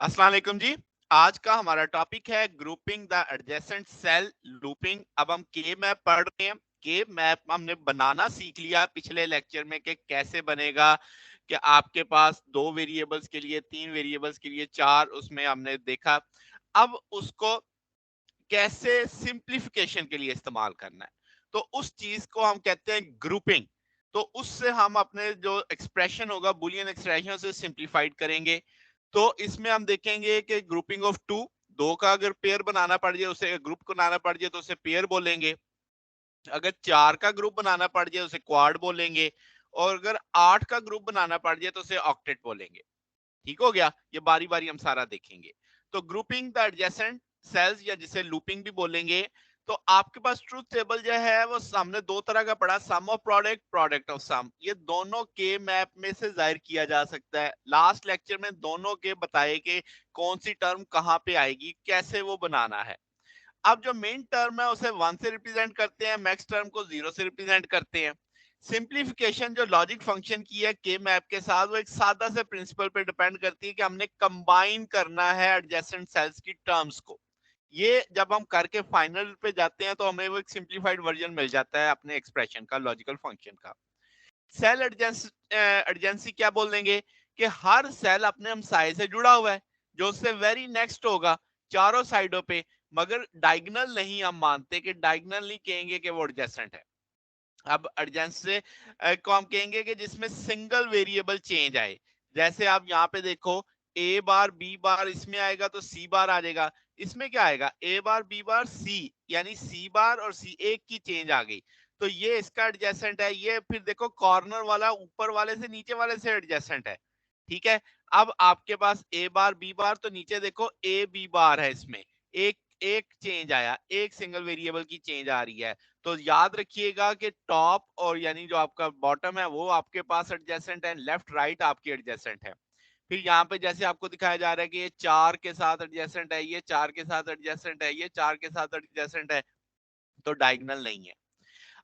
अस्सलाम वालेकुम जी। आज का हमारा टॉपिक है grouping the adjacent cell looping. अब हम के मैप पढ़ रहे हैं। के मैप हमने बनाना सीख लिया पिछले लेक्चर में कि कैसे बनेगा, कि आपके पास दो वेरिएबल्स के लिए, तीन वेरिएबल्स के लिए, चार, उसमें हमने देखा। अब उसको कैसे सिंप्लीफिकेशन के लिए इस्तेमाल करना है, तो उस चीज को हम कहते हैं ग्रुपिंग। तो उससे हम अपने जो एक्सप्रेशन होगा बुलियन एक्सप्रेशन से सिंप्लीफाइड करेंगे। तो इसमें हम देखेंगे कि ग्रुपिंग ऑफ टू, दो का अगर पेयर बनाना पड़ जाए, उसे ग्रुप बनाना पड़ जाए तो उसे पेयर बोलेंगे। अगर चार का ग्रुप बनाना पड़ जाए उसे क्वाड बोलेंगे। और अगर आठ का ग्रुप बनाना पड़ जाए तो उसे ऑक्टेट बोलेंगे। ठीक हो गया, ये बारी बारी हम सारा देखेंगे। तो ग्रुपिंग द एडजेसेंट सेल्स, या जिसे लूपिंग भी बोलेंगे। तो आपके पास ट्रूथ टेबल जो है वो सामने दो तरह का पड़ा, सम of product, product of some. ये दोनों के मैप में से जाहिर किया जा सकता है। लास्ट लेक्चर में दोनों के बताए कि कौन सी टर्म कहां पे आएगी, कैसे वो बनाना है। अब जो मेन टर्म है उसे वन से रिप्रेजेंट करते हैं, मैक्स टर्म को जीरो से रिप्रेजेंट करते हैं। सिंप्लीफिकेशन जो लॉजिक फंक्शन की है के मैप के साथ, वो एक सादा से प्रिंसिपल पे डिपेंड करती है कि हमने कंबाइन करना है एडजेसेंट सेल्स की टर्म्स को। ये जब हम करके फाइनल पे जाते हैं तो हमें वो एक सिंप्लीफाइड वर्जन मिल जाता है अपने एक्सप्रेशन का, लॉजिकल फंक्शन का। सेल एडजेंसी क्या बोल देंगे कि हर सेल अपने हमसाये से जुड़ा हुआ है, जो उससे वेरी नेक्स्ट होगा चारों साइडों पे। मगर डायगोनल नहीं हम मानते, कि डायगोनल नहीं कहेंगे कि वो एडजेसेंट है। अब एडजेंस से को हम कहेंगे कि जिसमें सिंगल वेरिएबल चेंज आए। जैसे आप यहाँ पे देखो, ए बार बी बार इसमें आएगा तो सी बार आ जाएगा। इसमें क्या आएगा, ए बार बी बार सी, यानी सी बार और सी एक की चेंज आ गई। तो ये इसका एडजेसेंट है। ये फिर देखो कॉर्नर वाला ऊपर वाले से नीचे वाले से एडजेसेंट है। ठीक है। अब आपके पास ए बार बी बार, तो नीचे देखो ए बी बार है, इसमें एक एक चेंज आया, एक सिंगल वेरिएबल की चेंज आ रही है। तो याद रखिएगा कि टॉप और यानी जो आपका बॉटम है वो आपके पास एडजेसेंट है, लेफ्ट राइट आपकी एडजेसेंट है। फिर यहाँ पे जैसे आपको दिखाया जा रहा है कि ये चार के साथ एडजेसेंट है, ये चार के साथ एडजेसेंट है, ये चार के साथ एडजेसेंट है, तो डायगोनल नहीं है।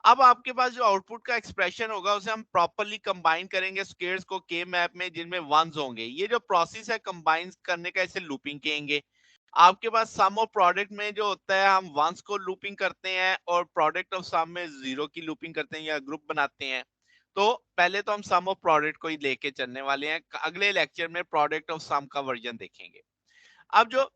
अब आपके पास जो आउटपुट का एक्सप्रेशन होगा उसे हम प्रॉपरली कंबाइन करेंगे स्क्वेयर्स को के मैप में, जिनमें वंस होंगे। ये जो प्रोसेस है कंबाइन करने का, इसे लूपिंग कहेंगे। आपके पास सम ऑफ प्रोडक्ट में जो होता है, हम वंस को लूपिंग करते हैं और प्रोडक्ट ऑफ सम में जीरो की लूपिंग करते हैं या ग्रुप बनाते हैं। तो पहले तो हम सम ऑफ प्रोडक्ट को ही लेके चलने वाले हैं, अगले लेक्चर में प्रोडक्ट ऑफ सम का वर्जन देखेंगे। अब जो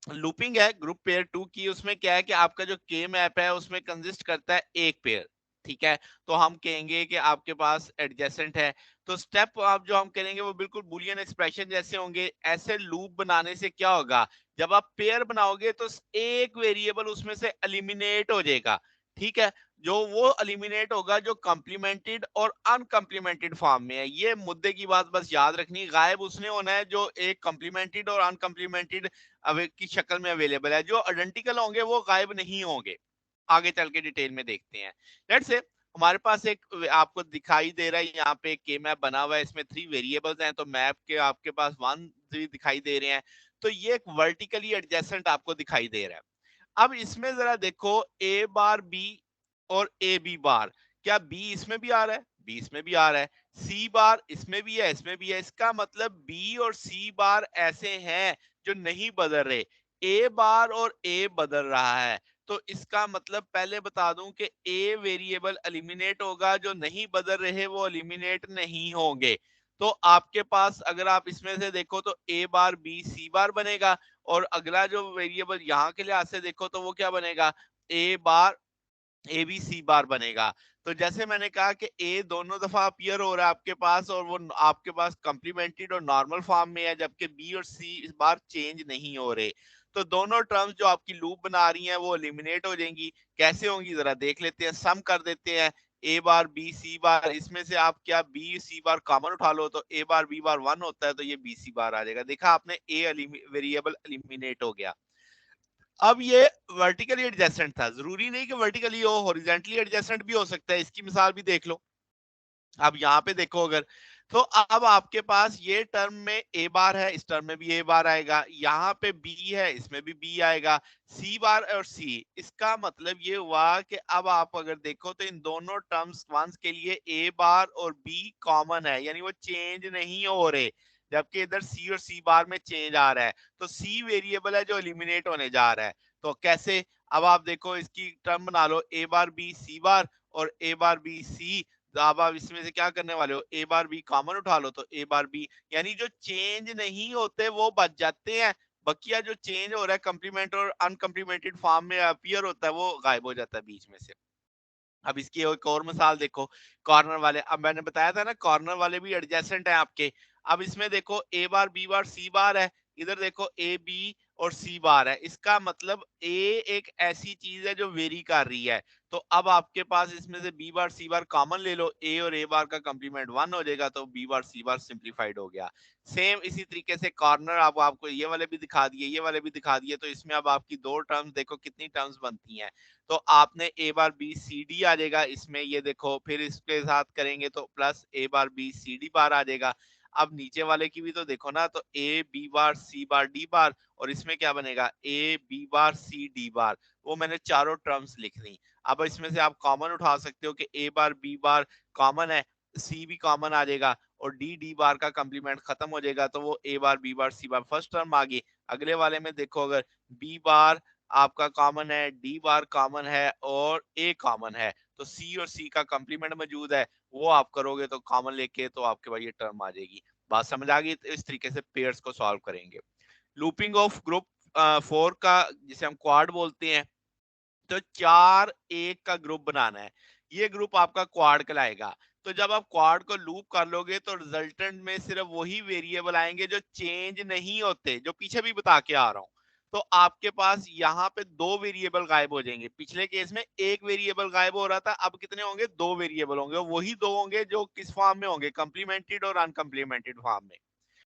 लूपिंग है ग्रुप पेयर टू की, उसमें क्या है कि आपका जो के मैप है उसमें कंसिस्ट करता है एक पेयर। ठीक है। तो हम कहेंगे कि आपके पास एडजेसेंट है। तो स्टेप आप जो हम करेंगे वो बिल्कुल बुलियन एक्सप्रेशन जैसे होंगे। ऐसे लूप बनाने से क्या होगा, जब आप पेयर बनाओगे तो एक वेरिएबल उसमें से एलिमिनेट हो जाएगा। ठीक है। जो वो एलिमिनेट होगा जो कॉम्प्लीमेंटेड और अनकम्प्लीमेंटेड फॉर्म में है। ये मुद्दे की बात बस याद रखनी, गायब उसने होना है जो एक कॉम्प्लीमेंटेड और अनकम्प्लीमेंटेड की शक्ल में अवेलेबल है। जो आइडेंटिकल होंगे वो गायब नहीं होंगे। आगे चल के डिटेल में देखते हैं। लेट्स से हमारे पास एक आपको दिखाई दे रहा है यहाँ पे के मैप बना हुआ है, इसमें थ्री वेरिएबल्स हैं, तो मैप के आपके पास वन थ्री दिखाई दे रहे हैं। तो ये एक वर्टिकली एडजेसेंट आपको दिखाई दे रहा है। अब इसमें जरा देखो, ए बार बी और ए बी बार, क्या बी इसमें भी आ रहा है, बी इसमें भी आ रहा है, सी बार इसमें भी है, इसमें भी है। इसका मतलब बी और सी बार ऐसे हैं जो नहीं बदल रहे। ए बार और ए बदल रहा है। तो इसका मतलब पहले बता दूं कि ए वेरिएबल एलिमिनेट होगा, जो नहीं बदल रहे वो एलिमिनेट नहीं होंगे। तो आपके पास अगर आप इसमें से देखो तो ए बार बी सी बार बनेगा। और अगला जो वेरिएबल यहाँ के लिहाज से देखो तो वो क्या बनेगा, ए बार ए बी सी बार बनेगा। तो जैसे मैंने कहा कि ए दोनों दफा अपीयर हो रहा है आपके पास, और वो आपके पास कॉम्प्लीमेंटेड और नॉर्मल फॉर्म में है, जबकि बी और सी इस बार चेंज नहीं हो रहे। तो दोनों टर्म्स जो आपकी लूप बना रही हैं वो एलिमिनेट हो जाएंगी। कैसे होंगी जरा देख लेते हैं, सम कर देते हैं। ए बार बी सी बार, इसमें से आप क्या बी सी बार कॉमन उठा लो तो ए बार बी बार वन होता है, तो ये बी सी बार आ जाएगा। देखा आपने, ए वेरिएबल एलिमिनेट हो गया। अब ये वर्टिकली एडजेसेंट था, जरूरी नहीं कि वर्टिकली हो, हॉरिजॉन्टली एडजेसेंट भी हो सकता है। इसकी मिसाल भी देख लो। अब यहाँ पे देखो अगर, तो अब आपके पास ये टर्म में ए बार है, इस टर्म में भी ए बार आएगा, यहाँ पे बी है, इसमें भी बी आएगा, सी बार और सी। इसका मतलब ये हुआ कि अब आप अगर देखो तो इन दोनों टर्म्स वंस के लिए ए बार और बी कॉमन है, यानी वो चेंज नहीं हो रहे। जबकि इधर सी और सी बार में चेंज आ रहा है, तो सी वेरिएबल है जो एलिमिनेट होने जा रहा है। तो कैसे, अब आप देखो इसकी टर्म बना लो ए बार बी सी बार और ए बार बी सी। तो अब आप इसमें से क्या करने वाले हो, ए बार बी कॉमन उठा लो तो ए बार बी, यानी जो चेंज नहीं होते वो बच जाते हैं, बकिया जो चेंज हो रहा है कम्प्लीमेंट और अनकम्प्लीमेंटेड फॉर्म में अपीयर होता है वो गायब हो जाता है बीच में से। अब इसकी एक और मिसाल देखो, कॉर्नर वाले, अब मैंने बताया था ना कॉर्नर वाले भी एडजेसेंट है आपके। अब इसमें देखो ए बार बी बार सी बार है, इधर देखो ए बी और सी बार है, इसका मतलब ए एक ऐसी चीज है जो वेरी कर रही है। तो अब आपके पास इसमें से बी बार सी बार कॉमन ले लो, ए और ए बार का कंप्लीमेंट 1 हो जाएगा, तो बी बार सी बार सिंप्लीफाइड हो गया। सेम इसी तरीके से कॉर्नर अब आपको ये वाले भी दिखा दिए, ये वाले भी दिखा दिए, तो इसमें अब आपकी दो टर्म्स देखो कितनी टर्म्स बनती हैं। तो आपने ए बार बी सी डी आ जाएगा इसमें, ये देखो फिर इसके साथ करेंगे तो प्लस ए बार बी सी डी बार आ जाएगा। अब नीचे वाले की भी तो देखो ना, तो A B bar C bar D बार, और इसमें क्या बनेगा A B bar C D बार। वो मैंने चारों टर्म्स लिख दी। अब इसमें से आप कॉमन उठा सकते हो कि ए बार बी बार कॉमन है, सी भी कॉमन आ जाएगा और डी डी बार का कंप्लीमेंट खत्म हो जाएगा, तो वो ए बार बी बार सी बार फर्स्ट टर्म आ गई। अगले वाले में देखो, अगर बी बार आपका कॉमन है, डी बार कॉमन है और ए कॉमन है, तो सी और सी का कंप्लीमेंट मौजूद है, वो आप करोगे तो कॉमन लेके तो आपके पास ये टर्म आ जाएगी। बात समझ आ गई? तो इस तरीके से पेयर्स को सॉल्व करेंगे। लूपिंग ऑफ ग्रुप 4 का जिसे हम क्वाड बोलते हैं, तो 4 एक का ग्रुप बनाना है, ये ग्रुप आपका क्वाड कहलाएगा। तो जब आप क्वाड को लूप कर लोगे तो रिजल्टेंट में सिर्फ वही वेरिएबल आएंगे जो चेंज नहीं होते, जो पीछे भी बता के आ रहा हूं। तो आपके पास यहाँ पे दो वेरिएबल गायब हो जाएंगे, पिछले केस में एक वेरिएबल गायब हो रहा था, अब कितने होंगे, दो वेरिएबल होंगे, वही दो होंगे जो किस फॉर्म में होंगे, कंप्लीमेंटेड और अनकंप्लीमेंटेड फॉर्म में।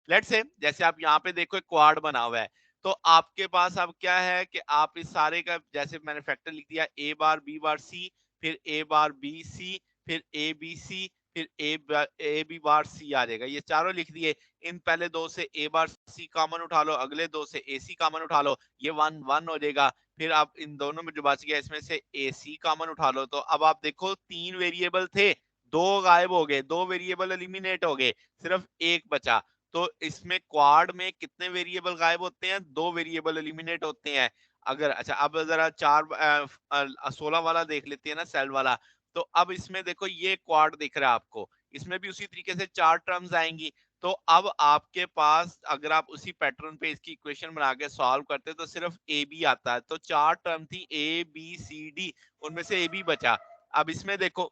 लेट्स से जैसे आप यहाँ पे देखो एक क्वाड बना हुआ है, तो आपके पास अब क्या है कि आप इस सारे का जैसे मैंने फैक्टर लिख दिया, ए बार बी बार सी, फिर ए बार बी सी, फिर ए बी सी, फिर ए बी बार सी आ जाएगा, ये चारों लिख दिए। इन पहले दो से ए बार सी कॉमन उठा लो, अगले दो से ए सी कॉमन उठा लो, ये वन वन हो जाएगा। फिर आप इन दोनों में जो बच गया इसमें से ए सी कॉमन उठा लो, तो अब आप देखो तीन वेरिएबल थे, दो गायब हो गए, दो वेरिएबल एलिमिनेट हो गए, सिर्फ एक बचा। तो इसमें क्वाड में कितने वेरिएबल गायब होते हैं, दो वेरिएबल एलिमिनेट होते हैं। अगर अच्छा अब जरा 16 वाला देख लेते हैं ना, सेल वाला। तो अब इसमें देखो ये क्वाड दिख रहा है आपको, इसमें भी उसी तरीके से चार टर्म्स आएंगी। तो अब आपके पास अगर आप उसी पैटर्न पे इसकी इक्वेशन बना के सॉल्व करते तो सिर्फ ए बी आता है। तो चार टर्म थी ए बी सी डी, उनमें से ए बी बचा। अब इसमें देखो,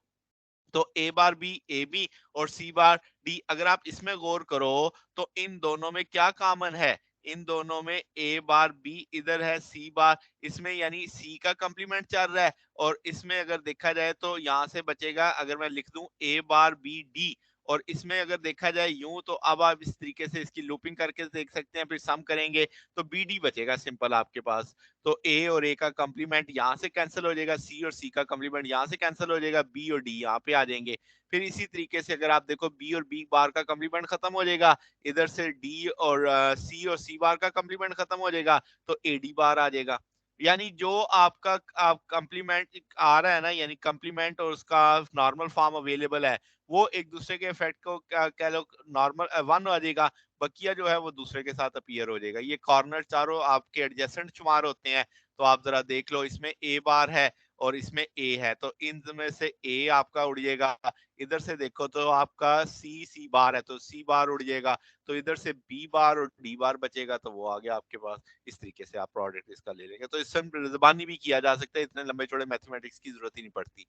तो ए बार बी ए बी और सी बार डी, अगर आप इसमें गौर करो तो इन दोनों में क्या कॉमन है, इन दोनों में ए बार बी इधर है, सी बार इसमें, यानी सी का कंप्लीमेंट चल रहा है। और इसमें अगर देखा जाए तो यहां से बचेगा, अगर मैं लिख दूं ए बार बी डी, और इसमें अगर देखा जाए यूं, तो अब आप इस तरीके से इसकी लूपिंग करके देख सकते हैं, फिर सम करेंगे तो बी डी बचेगा सिंपल आपके पास। तो ए और ए का कंप्लीमेंट यहाँ से कैंसिल हो जाएगा, सी और सी का कंप्लीमेंट यहाँ से कैंसिल हो जाएगा, बी और डी यहाँ पे आ जाएंगे। फिर इसी तरीके से अगर आप देखो बी और बी बार का कंप्लीमेंट खत्म हो जाएगा, इधर से डी और सी और सी बार का कंप्लीमेंट खत्म हो जाएगा, तो ए डी बार आ जाएगा। यानी जो आपका आप कंप्लीमेंट आ रहा है ना, यानी कंप्लीमेंट और उसका नॉर्मल फॉर्म अवेलेबल है, वो एक दूसरे के इफेक्ट को कह लो नॉर्मल वन आ जाएगा, बकिया जो है वो दूसरे के साथ अपीयर हो जाएगा। ये कॉर्नर चारों आपके एडजेसेंट शुमार होते हैं। तो आप जरा देख लो, इसमें ए बार है और इसमें ए है, तो इन में से ए आपका उड़ जाएगा, इधर से देखो तो आपका सी सी बार है तो सी बार उड़ जाएगा, तो इधर से बी बार और डी बार बचेगा, तो वो आ गया आपके पास। इस तरीके से आप प्रोडक्ट इसका ले लेंगे, तो इससे जबानी भी किया जा सकता है, इतने लंबे चौड़े मैथमेटिक्स की जरूरत ही नहीं पड़ती।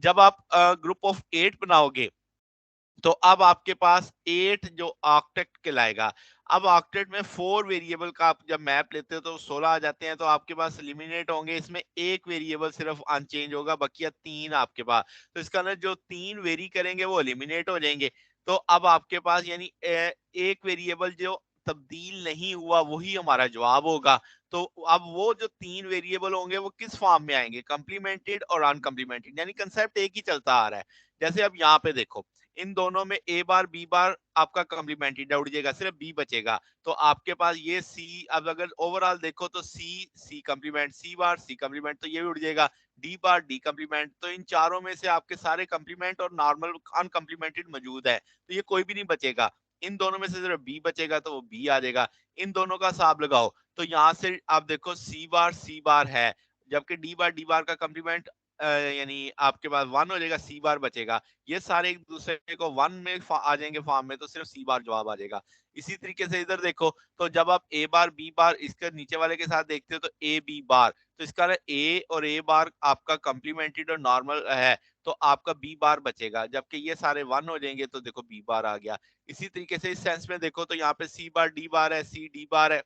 जब आप ग्रुप ऑफ 8 बनाओगे तो अब आपके पास 8 जो ऑक्टेट कहलाएगा। अब ऑक्टेट में 4 वेरिएबल का आप जब मैप लेते हो तो 16 आ जाते हैं, तो आपके पास एलिमिनेट होंगे, इसमें एक वेरिएबल सिर्फ अनचेंज होगा, बकिया 3 आपके पास। तो इसका मतलब जो 3 वेरी करेंगे वो एलिमिनेट हो जाएंगे। तो अब आपके पास यानी एक वेरिएबल जो तब्दील नहीं हुआ वही हमारा जवाब होगा। तो अब वो जो 3 वेरिएबल होंगे वो किस फॉर्म में आएंगे, कंप्लीमेंटेड और अनकंप्लीमेंटेड, यानी कंसेप्ट एक ही चलता आ रहा है। जैसे अब यहाँ पे देखो, इन दोनों में ए बार बी बार आपका कॉम्प्लीमेंट्री उड़ जाएगा, सिर्फ बी बचेगा। तो आपके पास ये सी, अब अगर ओवरऑल देखो तो सी सी कॉम्प्लीमेंट, सी बार सी कॉम्प्लीमेंट, तो ये भी उड़ जाएगा, डी बार डी कॉम्प्लीमेंट। तो इन चारों में से आपके सारे कॉम्प्लीमेंट और नॉर्मल अनकॉम्प्लीमेंटेड मौजूद है, तो ये कोई भी नहीं बचेगा। इन दोनों में से सिर्फ बी बचेगा तो वो बी आ जाएगा। इन दोनों का हिसाब लगाओ तो यहाँ से आप देखो सी बार है, जबकि डी बार का कम्प्लीमेंट यानी आपके पास 1 हो जाएगा, सी बार बचेगा। ये सारे एक दूसरे को 1 में आ जाएंगे फॉर्म में, तो सिर्फ सी बार जवाब आ जाएगा। इसी तरीके से इधर देखो, तो जब आप ए बार बी बार इसके नीचे वाले के साथ देखते हो तो ए बी बार, तो इसका ए और ए बार आपका कम्प्लीमेंटेड और नॉर्मल है, तो आपका बी बार बचेगा। जबकि ये सारे 1 हो जाएंगे तो देखो बी बार आ गया। इसी तरीके से इस सेंस में देखो तो यहाँ पे सी बार डी बार है, सी डी बार है,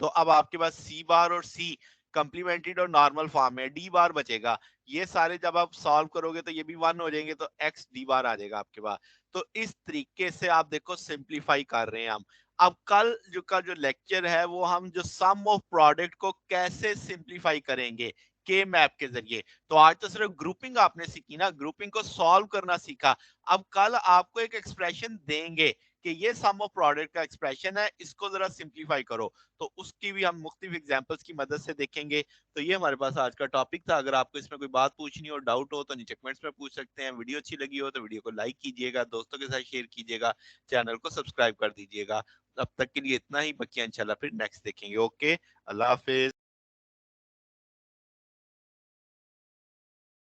तो अब आपके पास सी बार और सी कम्प्लीमेंटेड और नॉर्मल फॉर्म में, डी बार बचेगा। ये सारे जब आप सॉल्व करोगे तो ये भी 1 हो जाएंगे, तो एक्स डी बार आ जाएगा आपके पास। तो इस तरीके से आप देखो सिंप्लीफाई कर रहे हैं हम। अब कल जो लेक्चर है वो हम जो सम ऑफ प्रोडक्ट को कैसे सिंप्लीफाई करेंगे के मैप के जरिए। तो आज तो सिर्फ ग्रुपिंग आपने सीखी ना, ग्रुपिंग को सॉल्व करना सीखा। अब कल आपको एक एक्सप्रेशन देंगे कि ये सम ऑफ प्रोडक्ट का एक्सप्रेशन है, इसको जरा सिंप्लीफाई करो, तो उसकी भी हम मुख्तलिफ एग्जांपल्स की मदद से देखेंगे। तो ये हमारे पास आज का टॉपिक था। अगर आपको इसमें कोई बात पूछनी हो, डाउट हो, तो नीचे कमेंट्स में पूछ सकते हैं। वीडियो अच्छी लगी हो तो वीडियो को लाइक कीजिएगा, दोस्तों के साथ शेयर कीजिएगा, चैनल को सब्सक्राइब कर दीजिएगा। अब तक के लिए इतना ही, बाकी इंशाल्लाह फिर नेक्स्ट देखेंगे। ओके, अल्लाह हाफिज।